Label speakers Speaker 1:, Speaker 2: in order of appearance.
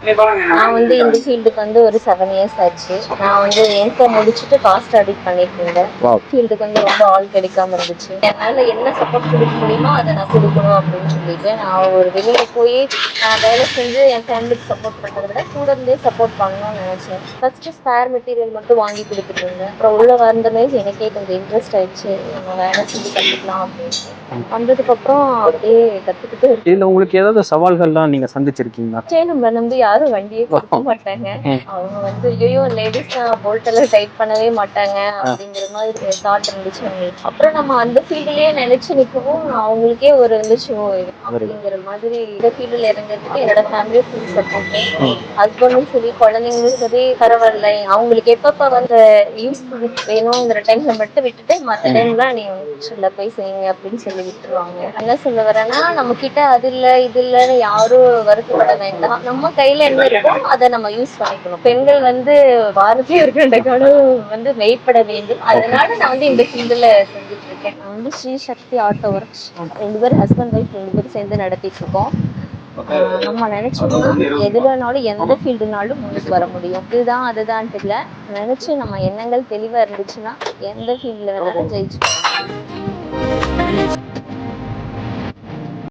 Speaker 1: நான் வந்து இந்த ஃபீல்டுக்கு வந்து ஒரு 7 இயர்ஸ் ஆச்சு. நான் வந்து என்கோ முடிச்சுட்டு காஸ்ட் ஆடிட் பண்ணிட்டு இருந்தேன். ஃபீல்டுக்கு வந்து ரொம்ப ஆள் கிடைக்காம இருந்துச்சு. என்னால என்ன சப்போர்ட் கொடுக்க முடியுமோ அதை நான் கொடுக்கணும் அப்படின்னு சொல்லிட்டு நான் ஒரு வெளியில போய் நான் வேலை செஞ்சு என் ஃபேமிலிக்கு சப்போர்ட் பண்றதை விட கூட இருந்தே சப்போர்ட் பண்ணணும்னு நினைச்சேன். ஃபர்ஸ்ட் ஸ்பேர் மெட்டீரியல் மட்டும் வாங்கி கொடுத்துட்டு இருந்தேன். அப்புறம் உள்ள வந்தமே எனக்கே கொஞ்சம் இன்ட்ரெஸ்ட் ஆயிடுச்சு. நம்ம வேலை செஞ்சு கற்றுக்கலாம் அப்படின்னு வந்ததுக்கு அப்புறம் அப்படியே கத்துக்கிட்டு
Speaker 2: இதுல உங்களுக்கு ஏதாவது சவால்கள்லாம் நீங்க சந்திச்சிருக்கீங்களா?
Speaker 1: நம்ம நம்பி யாரும் வண்டியே கொடுக்க மாட்டாங்க. அவங்க வந்து ஐயோ லேடிஸ் போல்ட் எல்லாம் டைட் பண்ணவே மாட்டாங்க அப்படிங்கிற மாதிரி தாட் இருந்துச்சு அவங்களுக்கு. அப்புறம் நம்ம அந்த ஃபீல்ட்லயே நினைச்சு நிற்கவும் அவங்களுக்கே ஒரு இருந்துச்சு அப்படிங்கிற மாதிரி இந்த ஃபீல்டுல இறங்குறதுக்கு என்னோட ஃபேமிலி ஃபுல் சப்போர்ட். ஹஸ்பண்டும் சரி குழந்தைங்களும் சரி பரவாயில்ல அவங்களுக்கு எப்பப்ப வந்து யூஸ் வேணுங்கிற டைம்ல மட்டும் விட்டுட்டு மற்ற டைம்லாம் நீ சொல்ல போய் செய்யுங்க அப்படின்னு சொல்லி விட்டுருவாங்க. என்ன சொல்ல வரேன்னா நம்ம கிட்ட அது இல்ல இது இல்லன்னு யாரும் வருத்தப்பட வேண்டாம். நம்ம கையில என்ன இருக்கோ அதை நம்ம யூஸ் பண்ணிக்கணும். பெண்கள் வந்து பாரதியார் கண்ட கனவு வந்து மெய்ப்பட வேண்டும். அதனால நான் வந்து இந்த ஃபீல்டுல செஞ்சுட்டு இருக்கேன். நான் வந்து ஸ்ரீ சக்தி ஆட்டோ ஒர்க்ஸ் 2 பேர் ஹஸ்பண்ட் ஒய்ஃப் 2 பேரும் சேர்ந்து நடத்திட்டு இருக்கோம். நம்ம நினைச்சோம்னா எதுலனாலும் எந்த ஃபீல்டுனாலும் முன்னுக்கு வர முடியும். இதுதான் அதுதான்ட்டு இல்லை, நினைச்சு நம்ம எண்ணங்கள் தெளிவா இருந்துச்சுன்னா எந்த ஃபீல்ட்ல வேணாலும் ஜெயிச்சு